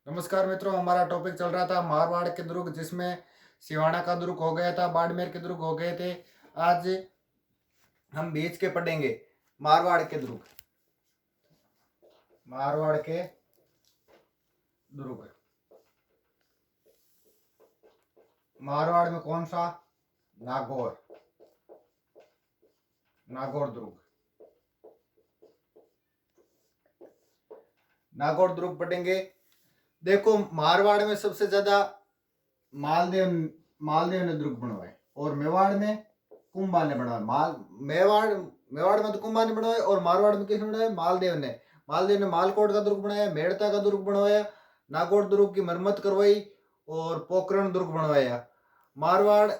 नमस्कार मित्रों, हमारा टॉपिक चल रहा था मारवाड़ के दुर्ग, जिसमें सिवाना का दुर्ग हो गया था, बाड़मेर के दुर्ग हो गए थे। आज हम बीच के पढ़ेंगे मारवाड़ के दुर्ग। मारवाड़ के दुर्ग, मारवाड़ में कौन सा? नागौर, नागौर दुर्ग। नागौर दुर्ग पढ़ेंगे। देखो, मारवाड़ में सबसे ज्यादा मालदेव मालदेव ने दुर्ग बनवाए और मेवाड़ में कुंभा ने बनवाए। मेवाड़ मेवाड़ में तो कुंभा ने बनवाए और मारवाड़ में किसने बनाया? मालदेव ने मालकोट का दुर्ग बनाया, मेड़ता का दुर्ग बनवाया, नागौर दुर्ग की मरम्मत करवाई और पोखरण दुर्ग बनवाया। मारवाड़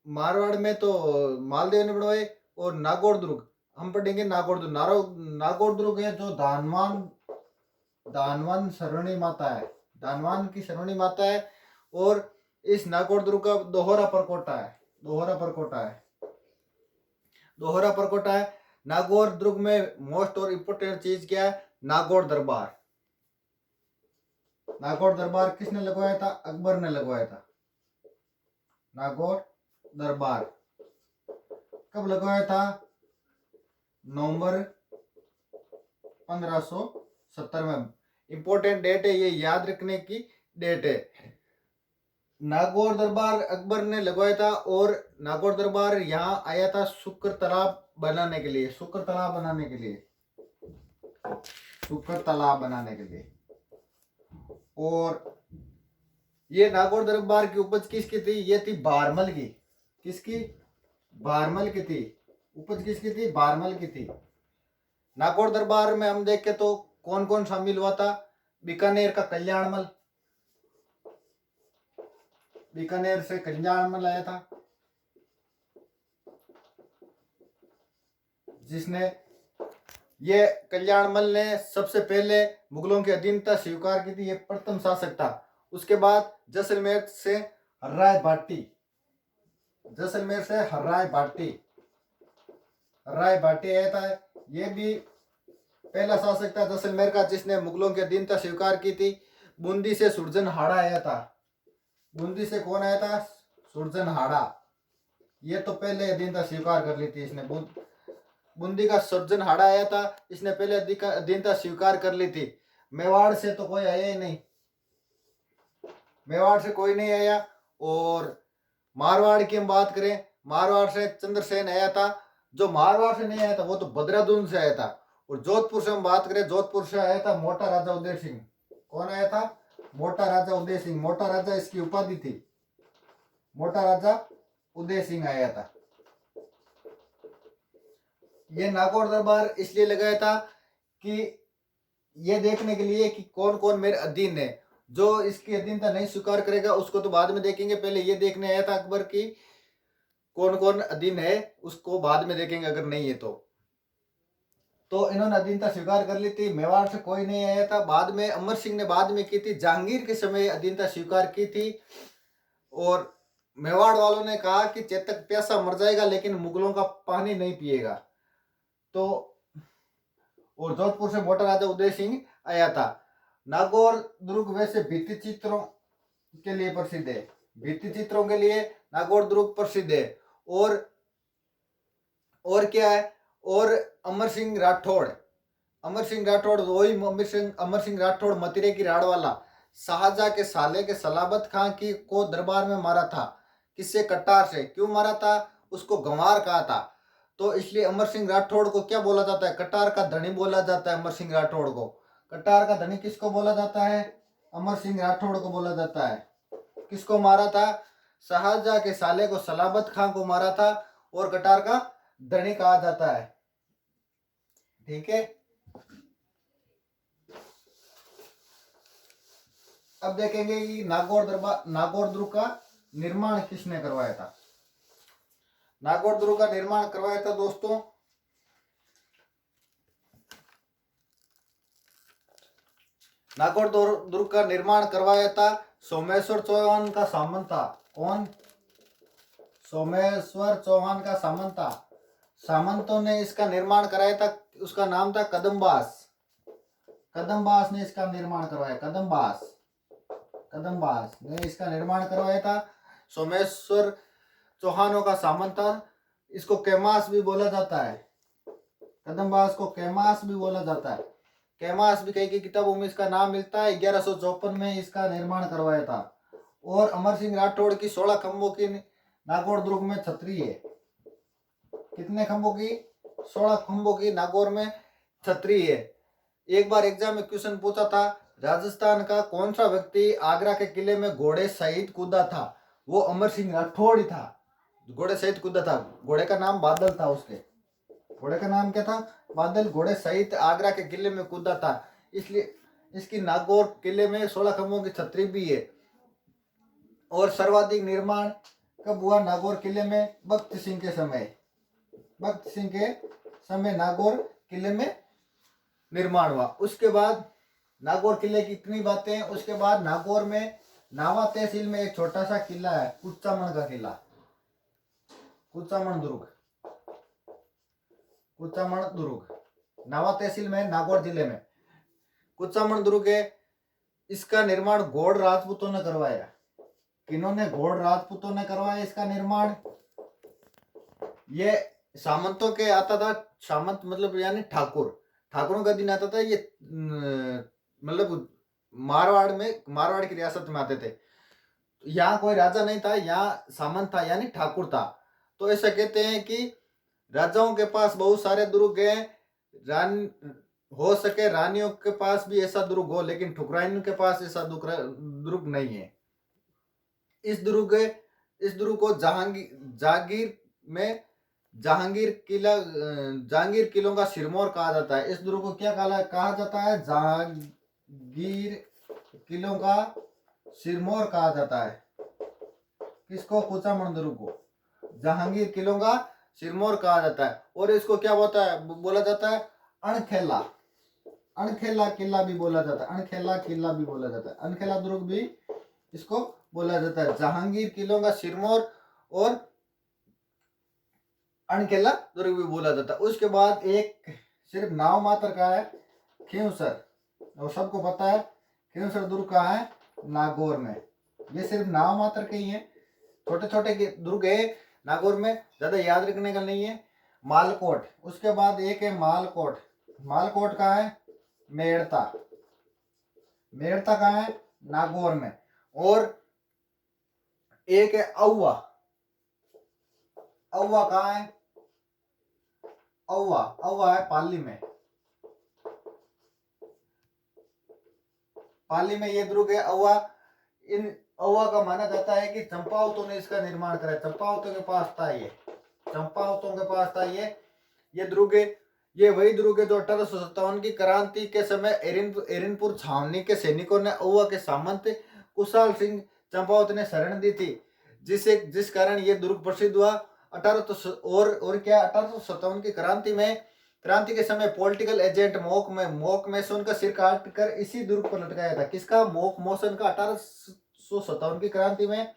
मारवाड़ में तो मालदेव ने बनवाए। और नागौर दुर्ग हम पढ़ेंगे। नागौर दुर्ग है जो दानवान सरवणी माता है, दानवान की सरवणी माता है। और इस नागौर दुर्ग का दोहरा परकोटा है, दोहरा परकोटा है। नागौर दुर्ग में मोस्ट और इम्पोर्टेंट चीज क्या है? नागौर दरबार। नागौर दरबार किसने लगवाया था? अकबर ने लगवाया था। नागौर दरबार कब लगवाया था? नवंबर 1570 में। इंपॉर्टेंट डेट है, ये याद रखने की डेट है। नागौर दरबार अकबर ने लगवाया था और नागौर दरबार यहाँ आया था शुक्र तालाब बनाने के लिए, शुक्र तालाब बनाने के लिए। और ये नागौर दरबार की उपज किसकी थी? ये थी बारमल की। किसकी? बारमल की थी। उपज किसकी थी? बारमल की थी। नागौर दरबार में हम देखें तो कौन कौन शामिल हुआ था? बीकानेर का कल्याणमल, बीकानेर से कल्याणमल आया था, जिसने ये कल्याणमल ने सबसे पहले मुगलों की अधीनता स्वीकार की थी। ये प्रथम शासक था। उसके बाद जैसलमेर से हर्राय भाटी आया था। ये भी पहला शासक था जैसलमेर का जिसने मुगलों की अधीनता स्वीकार की थी। बूंदी से सुरजनहाड़ा आया था। बूंदी से कौन आया था? सुरजनहाड़ा। ये तो पहले अधीनता स्वीकार कर ली थी इसने। बूंदी का सुरजनहाड़ा आया था, इसने पहले अधीनता स्वीकार कर ली थी। मेवाड़ से तो कोई आया ही नहीं, मेवाड़ से कोई नहीं आया। और मारवाड़ की हम बात करें, मारवाड़ से चंद्रसेन आया था। जो मारवाड़ से नहीं आया था वो तो बदरादून से आया था। और जोधपुर से हम बात करें, जोधपुर से आया था मोटा राजा उदय सिंह। कौन आया था? मोटा राजा उदय सिंह। मोटा राजा इसकी उपाधि थी। मोटा राजा उदय सिंह आया था। ये नागौर दरबार इसलिए लगाया था कि ये देखने के लिए कि कौन कौन मेरे अधीन है। जो इसकी अधीनता नहीं स्वीकार करेगा उसको तो बाद में देखेंगे, पहले ये देखने आया था अकबर की कौन कौन अधीन है, उसको बाद में देखेंगे अगर नहीं है तो इन्होंने अधीनता स्वीकार कर ली थी। मेवाड़ से कोई नहीं आया था। बाद में अमर सिंह ने बाद में की थी, जहांगीर के समय अधीनता स्वीकार की थी। और मेवाड़ वालों ने कहा कि चेतक प्यासा मर जाएगा लेकिन मुगलों का पानी नहीं पिएगा। तो और जोधपुर से मोटा राजा उदय सिंह आया था। नागौर दुर्ग वैसे भित्ति चित्रों के लिए प्रसिद्ध है, भित्ति चित्रों के लिए नागौर दुर्ग प्रसिद्ध है। और क्या है? और अमर सिंह राठौड़ वही अमर सिंह राठौड़ मतिरे की राड़ वाला शाहजहां के साले के सलाबत खां की को दरबार में मारा था। किससे? कटार से। क्यों मारा था? उसको गंवार कहा था। तो इसलिए अमर सिंह राठौड़ को क्या बोला जाता है? कटार का धनी बोला जाता है अमर सिंह राठौड़ को। कटार का धनी किसको बोला जाता है? अमर सिंह राठौड़ को बोला जाता है। किसको मारा था? शाहजहां के साले को सलाबत खां को मारा था और कटार का धनी कहा जाता है। ठीक है। अब देखेंगे कि नागौर दुर्ग का निर्माण किसने करवाया था। नागौर दुर्ग का निर्माण करवाया था दोस्तों नागौर दुर्ग का निर्माण करवाया था सोमेश्वर चौहान का सामंत था। कौन? सोमेश्वर चौहान का सामंत था। सामंतों ने इसका निर्माण कराया था। उसका नाम था कदमबास ने इसका निर्माण करवाया। कदमबास कदमबास ने इसका निर्माण करवाया था। सोमेश्वर चौहानों का सामंत था। इसको कैमास भी बोला जाता है, कदमबास को कैमास भी बोला जाता है। कैमास भी कई की किताबों में इसका नाम मिलता है। 1154 में इसका निर्माण करवाया था। और अमर सिंह राठौड़ की 16 खंभों की नागौर दुर्ग में छतरी है। कितने खंभों की? 16 खंभों की नागौर में छतरी है। एक बार एग्जाम में क्वेश्चन पूछा था, राजस्थान का कौन सा व्यक्ति आगरा के किले में घोड़े सहित कूदा था? वो अमर सिंह राठौड़ ही था, घोड़े सहित कूदा था। घोड़े का नाम बादल था। उसके घोड़े का नाम क्या था? बादल। घोड़े सहित आगरा के किले में कूदा था, इसलिए इसकी नागौर किले में 16 खंभों की छतरी भी है। और सर्वाधिक निर्माण कब हुआ नागौर किले में? भक्त सिंह के समय। भक्त सिंह के समय नागौर किले में निर्माण हुआ। उसके बाद नागौर किले की इतनी बातें हैं। उसके बाद नागौर में नावा तहसील में एक छोटा सा किला है, कुचामन का किला, कुचामन दुर्ग। कुचामन दुर्ग नावा तहसील में, नागौर जिले में कुचामन दुर्ग है। इसका निर्माण गौड़ राजपूतों ने करवाया। किन्होंने? गौड़ राजपूतों ने करवाया इसका निर्माण। ये सामंतों के आता था। सामंत मतलब यानी ठाकुर, ठाकुरों का दिन आता था। ये मतलब मारवाड़ की रियासत में आते थे। यहाँ कोई राजा नहीं था, यहाँ सामंत था यानी ठाकुर था। तो ऐसा कहते हैं कि राजाओं के पास बहुत सारे दुर्ग हैं। हो सके रानियों के पास भी ऐसा दुर्ग हो, लेकिन ठुकराइनों के पास ऐसा दुर्ग नहीं है। इस दुर्ग को जहांगीर में जहांगीर किलों का सिरमौर कहा जाता है। इस दुर्ग को क्या कहा जाता है? जहांगीर किलों का सिरमौर कहा जाता है। किसको? कुचामन दुर्ग को जहांगीर किलों का सिरमौर कहा जाता है। और इसको क्या बोला जाता है? अणखेला। अणखेला किला भी बोला जाता है। अणखेला किला भी बोला जाता है। अणखेला दुर्ग भी इसको बोला जाता है। जहांगीर किलों का सिरमौर और अणखेला दुर्ग भी बोला जाता है। उसके बाद एक सिर्फ नाव मात्र का है, खींवसर। और सबको पता है खींवसर दुर्ग कहाँ है? नागौर में। ये सिर्फ नाव मात्र के ही है। छोटे छोटे दुर्ग है नागौर में, ज्यादा याद रखने का नहीं है। मालकोट, उसके बाद एक है मालकोट। मालकोट कहाँ है? मेड़ता। मेड़ता कहाँ है? नागौर में। और एक है औवा। औवा कहाँ है? औवा है पाली में। पाली में ये दुर्ग है औवा। इन औवा का माना जाता है कि चंपावतों ने इसका निर्माण कराया। चंपावतों के पास था ये। चंपावतों के पास था ये दुर्ग है। ये वही दुर्ग है जो 1857 की क्रांति के समय एरिनपुर छावनी के सैनिकों ने औवा के सामंत कुशाल सिंह चंपावत ने शरण दी थी, जिस कारण ये दुर्ग प्रसिद्ध हुआ। 1857 की क्रांति के समय पॉलिटिकल एजेंट मोक मैसन का सिर काट कर इसी दुर्ग पर लटकाया था। किसका? मोक मैसन का 1857 की क्रांति में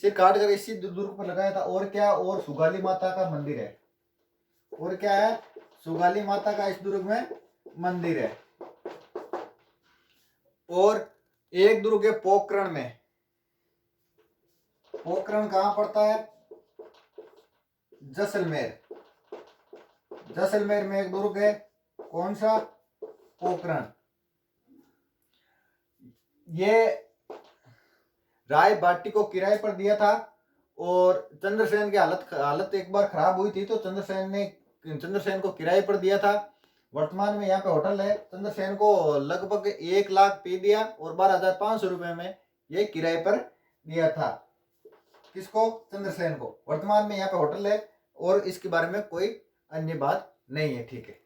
सिर काट कर इसी दुर्ग पर लगाया था। और क्या? और सुगाली माता का मंदिर है। और क्या है? सुगाली माता का इस दुर्ग में मंदिर है। और एक दुर्ग है पोखरण में। पोखरण कहां पड़ता है? जैसलमेर। जैसलमेर में एक दुर्ग है। कौन सा? पोखरण। ये राय बाटी को किराए पर दिया था। और चंद्रसेन की हालत एक बार खराब हुई थी, तो चंद्रसेन को किराए पर दिया था। वर्तमान में यहाँ पे होटल है। चंद्रसेन को लगभग 1 लाख पे दिया और 12,500 रुपए में ये किराए पर दिया था। किसको? चंद्रसेन को। वर्तमान में यहाँ पे होटल है और इसके बारे में कोई अन्य बात नहीं है। ठीक है।